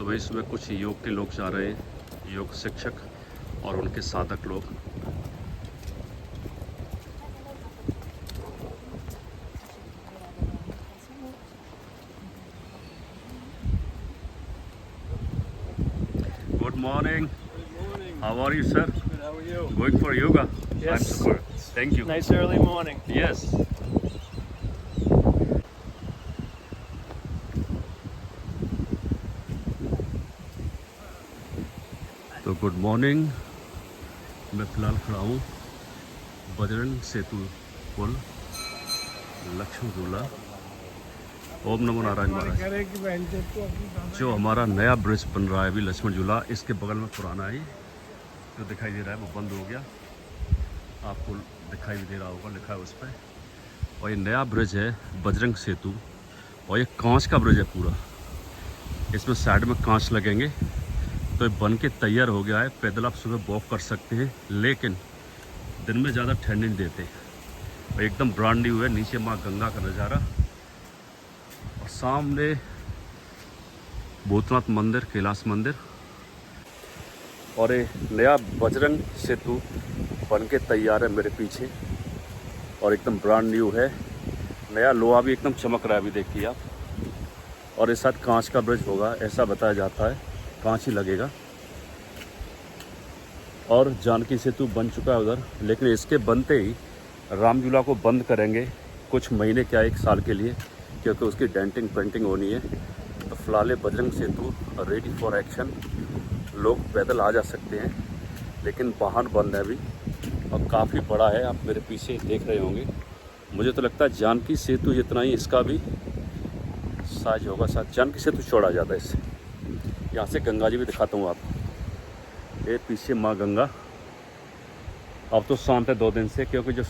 सुबह ही सुबह कुछ योग के लोग जा रहे हैं, योग शिक्षक और उनके साधक लोग। Good morning. Good morning. How are you, sir? Good. How are you? Going for yoga? Yes. I'm super. Thank you. Nice early morning. Yes. तो गुड मॉर्निंग। मैं फ़िलहाल खड़ा हूँ बजरंग सेतु पुल, लक्ष्मण झूला। ओम नमो नारायण महाराज। जो हमारा नया ब्रिज बन रहा है अभी लक्ष्मण झूला, इसके बगल में पुराना है जो दिखाई दे रहा है वो बंद हो गया, आपको दिखाई भी दे रहा होगा, लिखा है उस पर। और ये नया ब्रिज है बजरंग सेतु, और ये कांच का ब्रिज है पूरा। इसमें साइड में कांच लगेंगे, तो ये बन के तैयार हो गया है। पैदल आप सुबह वॉक कर सकते हैं, लेकिन दिन में ज़्यादा ठंड नहीं देते। और एकदम ब्रांड न्यू है। नीचे माँ गंगा का नज़ारा और सामने भूतनाथ मंदिर, कैलाश मंदिर। और ये नया बजरंग सेतु बन के तैयार है मेरे पीछे, और एकदम ब्रांड न्यू है। नया लोहा भी एकदम चमक रहा है अभी, देखिए आप। और इस साथ कांच का ब्रिज होगा, ऐसा बताया जाता है, कांच ही लगेगा। और जानकी सेतु बन चुका है उधर, लेकिन इसके बनते ही राम झूला को बंद करेंगे कुछ महीने, क्या 1 साल के लिए, क्योंकि उसकी डेंटिंग पेंटिंग होनी है। तो फिलहाल बजरंग सेतु रेडी फॉर एक्शन। लोग पैदल आ जा सकते हैं, लेकिन वाहन बंद है अभी, और काफ़ी बड़ा है। आप मेरे पीछे देख रहे होंगे। मुझे तो लगता है जानकी सेतु जितना ही इसका भी साइज होगा। शायद जानकी सेतु चौड़ा ज़्यादा है इससे। यहाँ से गंगा जी भी दिखाता हूँ आपको। ये पीछे माँ गंगा। अब तो शांत है 2 दिन से, क्योंकि जो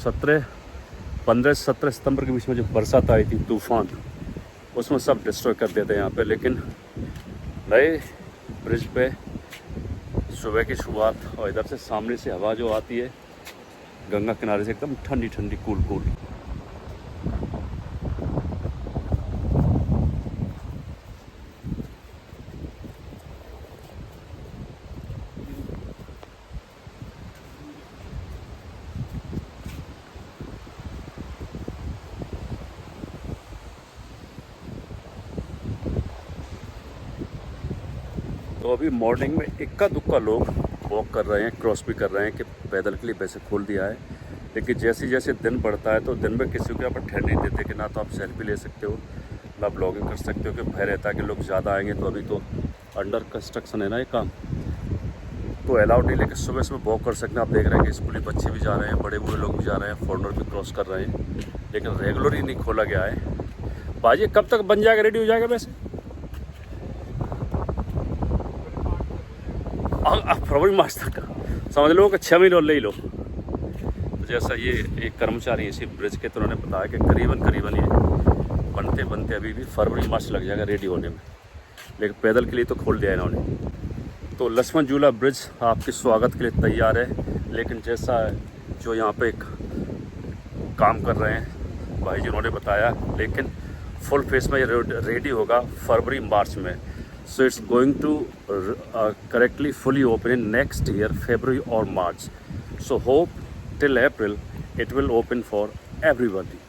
15-17 सितंबर के बीच में जो बरसात आई थी, तूफान, उसमें सब डिस्ट्रॉय कर देते हैं यहाँ पे। लेकिन नए ब्रिज पे सुबह की शुरुआत, और इधर से सामने से हवा जो आती है गंगा किनारे से, एकदम ठंडी ठंडी, कूल कूल। तो अभी मॉर्निंग में इक्का दुक्का लोग वॉक कर रहे हैं, क्रॉस भी कर रहे हैं कि पैदल के लिए वैसे खोल दिया है। लेकिन जैसे जैसे दिन बढ़ता है, तो दिन में किसी को यहाँ पर ठहर नहीं देते कि ना तो आप सेल्फी ले सकते हो, ना ब्लॉगिंग कर सकते हो, कि भय रहता है कि लोग ज़्यादा आएंगे। तो अभी तो अंडर कंस्ट्रक्शन है ना ये काम, तो अलाउड नहीं। लेकिन सुबह सुबह वॉक कर सकते हैं। आप देख रहे हैं कि स्कूली बच्चे भी जा रहे हैं, बड़े बूढ़े लोग भी जा रहे हैं, फॉरनर भी क्रॉस कर रहे हैं। लेकिन रेगुलर ही नहीं खोला गया है। बाजी कब तक बन जाएगा, रेडी हो जाएगा वैसे? फरवरी मार्च तक, समझ लो कि 6 महीने और ले लो। तो जैसा ये एक कर्मचारी इसी ब्रिज के, तो उन्होंने बताया कि करीबन ये बनते बनते अभी भी फरवरी मार्च लग जाएगा रेडी होने में। लेकिन पैदल के लिए तो खोल दिया इन्होंने। तो लक्ष्मण झूला ब्रिज आपके स्वागत के लिए तैयार है। लेकिन जैसा जो यहाँ पे काम कर रहे हैं भाई जी, उन्होंने बताया, लेकिन फुल फेस में ये रेडी होगा फरवरी मार्च में। So it's going to correctly fully open in next year, February or March. So hope till April it will open for everybody.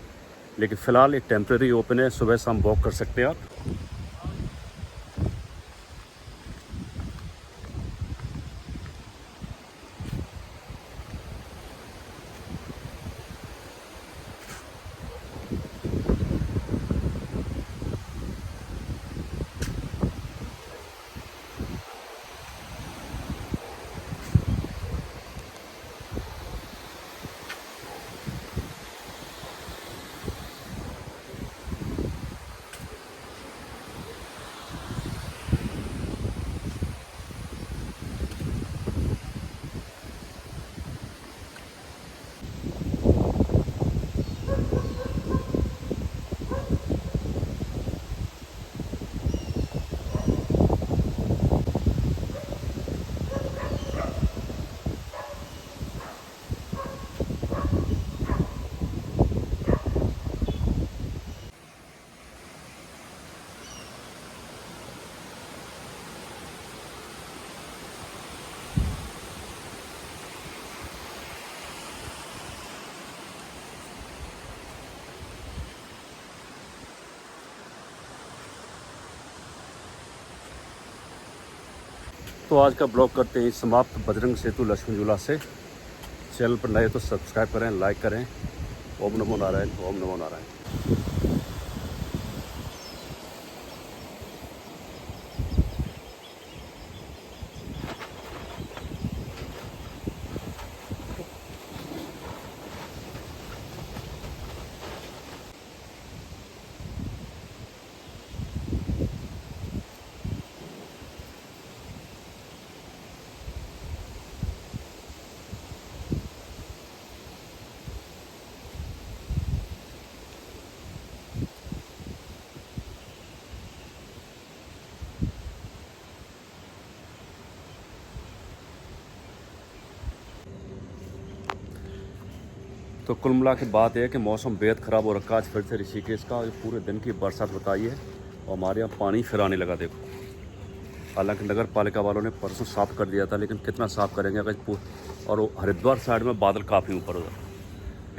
लेकिन फ़िलहाल एक टेम्प्रेरी ओपन है, सुबह शाम वॉक कर सकते हैं आप। तो आज का ब्लॉग करते हैं समाप्त बजरंग सेतु लक्ष्मण झूला से। चैनल पर नए तो सब्सक्राइब करें, लाइक करें। ओम नमो नारायण, ओम नमो नारायण। तो कुल मिला के बात यह है कि मौसम बेहद ख़राब हो रखा है आज फिर से ऋषिकेश का। जो पूरे दिन की बरसात बताई है और हमारे यहाँ पानी फिर आने लगा। देखो, हालांकि नगर पालिका वालों ने परसों साफ़ कर दिया था, लेकिन कितना साफ़ करेंगे अगर। और हरिद्वार साइड में बादल काफ़ी ऊपर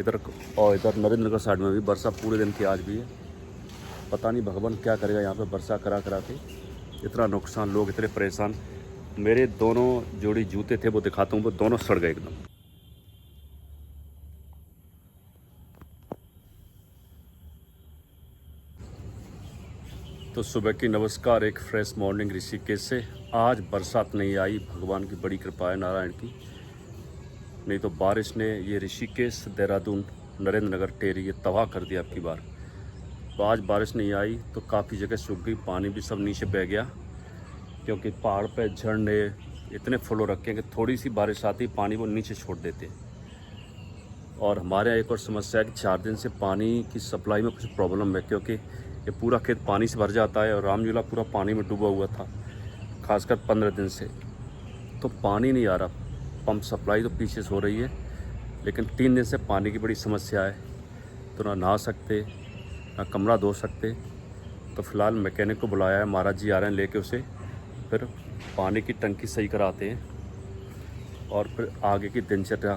इधर और इधर नरेंद्र नगर साइड में भी बरसात पूरे दिन की आज भी है। पता नहीं भगवान क्या करेगा यहाँ पर बरसात करा करा के। इतना नुकसान, लोग इतने परेशान। मेरे दोनों जोड़ी जूते थे वो दिखाता हूँ, वो दोनों सड़ गए एकदम। तो सुबह की नमस्कार, एक फ्रेश मॉर्निंग ऋषिकेश से। आज बरसात नहीं आई, भगवान की बड़ी कृपा है, नारायण की। नहीं तो बारिश ने ये ऋषिकेश, देहरादून, नरेंद्र नगर, टेरी ये तबाह कर दिया अब की बार। तो आज बारिश नहीं आई तो काफ़ी जगह सूख गई, पानी भी सब नीचे बह गया। क्योंकि पहाड़ पे झरने इतने फुल हो रखे हैं कि थोड़ी सी बारिश आती पानी वो नीचे छोड़ देते। और हमारे यहाँ एक और समस्या है कि 4 दिन से पानी की सप्लाई में कुछ प्रॉब्लम है, क्योंकि ये पूरा खेत पानी से भर जाता है और राम झूला पूरा पानी में डूबा हुआ था, खासकर 15 दिन से। तो पानी नहीं आ रहा, पंप सप्लाई तो पीछे से हो रही है, लेकिन 3 दिन से पानी की बड़ी समस्या है। तो ना नहा सकते, ना कमरा धो सकते। तो फिलहाल मैकेनिक को बुलाया है, महाराज जी आ रहे हैं लेके उसे, फिर पानी की टंकी सही कराते हैं और फिर आगे की दिनचर्या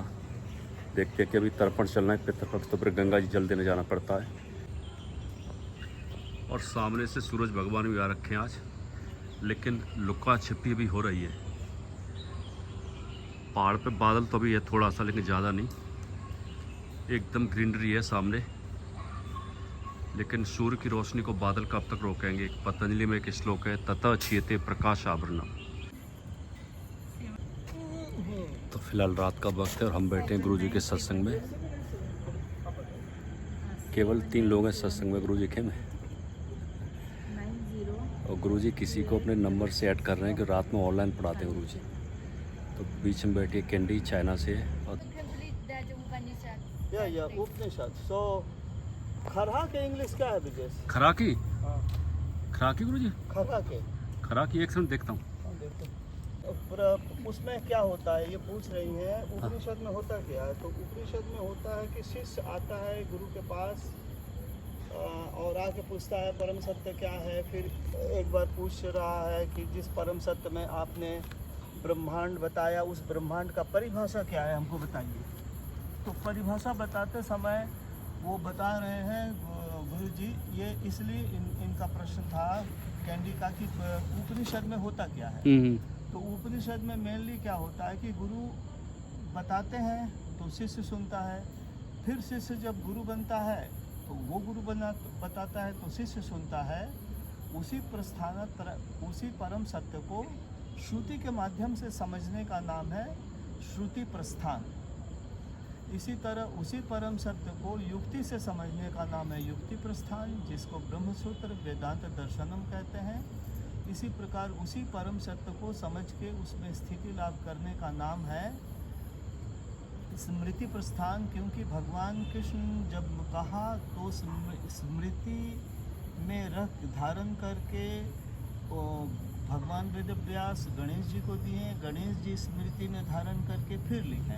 देखते हैं। कि अभी तर्पण चलना है पितृपक्ष, तो फिर गंगा जी जल देने जाना पड़ता है। और सामने से सूरज भगवान भी आ रखे हैं आज, लेकिन लुका छिपी भी हो रही है। पहाड़ पे बादल तो भी है थोड़ा सा, लेकिन ज़्यादा नहीं। एकदम ग्रीनरी है सामने, लेकिन सूर्य की रोशनी को बादल कब तक रोकेंगे। पतंजलि में एक श्लोक है, ततः क्षीयते प्रकाश आवरणम। तो फिलहाल रात का वक्त है और हम बैठे हैं गुरु जी के सत्संग में। केवल 3 लोग हैं सत्संग में गुरु जी के में। और गुरुजी किसी को अपने नंबर से ऐड कर रहे हैं कि रात में ऑनलाइन पढ़ाते हैं गुरुजी। तो बीच में बैठी कैंडी चाइना से और उपनिषद। सो खराके इंग्लिश क्या है विजय? खराकी, खराकी गुरुजी, खराकी एक सेकंड देखता हूँ। उसमें क्या होता है ये पूछ रही हैं। उपनिषद में होता क्या है? तो उपनिषद में होता है कि शिष्य आता है गुरु के पास और आके पूछता है परम सत्य क्या है। फिर एक बार पूछ रहा है कि जिस परम सत्य में आपने ब्रह्मांड बताया, उस ब्रह्मांड का परिभाषा क्या है, हमको बताइए। तो परिभाषा बताते समय वो बता रहे हैं गुरु जी, ये इसलिए इनका प्रश्न था कैंडी का कि उपनिषद में होता क्या है। तो उपनिषद में मेनली क्या होता है कि गुरु बताते हैं तो शिष्य सुनता है। फिर शिष्य जब गुरु बनता है तो वो गुरु बताता है तो शिष्य सुनता है। उसी उसी परम सत्य को श्रुति के माध्यम से समझने का नाम है श्रुति प्रस्थान। इसी तरह उसी परम सत्य को युक्ति से समझने का नाम है युक्ति प्रस्थान, जिसको ब्रह्मसूत्र वेदांत दर्शनम कहते हैं। इसी प्रकार उसी परम सत्य को समझ के उसमें स्थिति लाभ करने का नाम है स्मृति प्रस्थान। क्योंकि भगवान कृष्ण जब कहा तो स्मृति में रख धारण करके भगवान वेदव्यास गणेश जी को दिए। गणेश जी स्मृति में धारण करके फिर लिखे,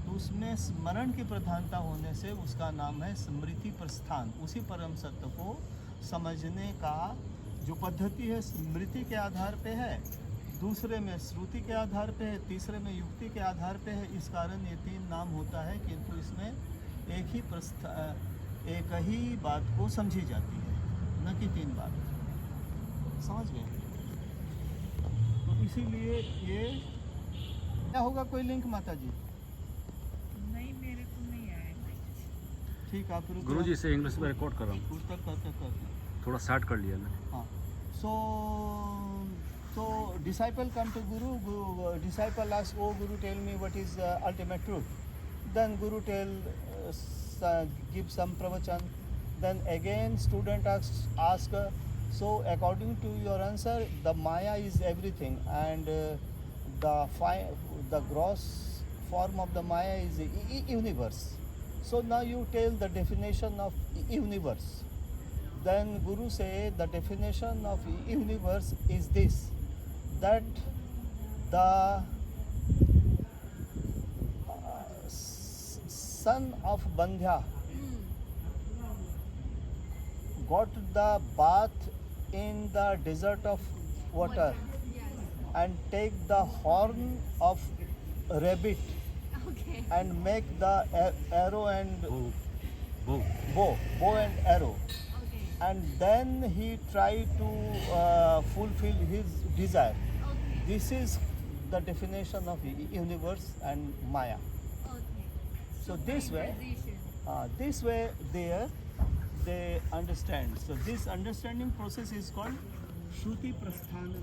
तो उसमें स्मरण की प्रधानता होने से उसका नाम है स्मृति प्रस्थान। उसी परम सत्य को समझने का जो पद्धति है स्मृति के आधार पे है, दूसरे में श्रुति के आधार पे है, तीसरे में युक्ति के आधार पे है। इस कारण ये 3 नाम होता है, किंतु इसमें एक ही बात को समझी जाती है, न कि 3 बात। समझ गए? तो इसीलिए ये क्या होगा, कोई लिंक माता जी? नहीं, मेरे को नहीं आया। ठीक, आप रुको। गुरुजी से इंग्लिश में रिकॉर्ड कर रहा हूँ, उत्तर करते थोड़ा स्टार्ट कर लिया मैंने। हाँ। So disciple come to Guru, disciple ask, oh Guru, tell me what is ultimate truth. Then Guru give some pravachan. Then again student ask, so according to your answer, the Maya is everything, and the gross form of the Maya is universe. So now you tell the definition of universe. Then Guru say the definition of universe is this, that the son of Bandhya got the bath in the desert of water and take the horn of rabbit Okay. and make the arrow and वो bow and arrow. Okay. And then he tried to fulfill his desire. Okay. This is the definition of universe and Maya. Okay. So this way, Position. they understand. So this understanding process is called Shruti Prasthana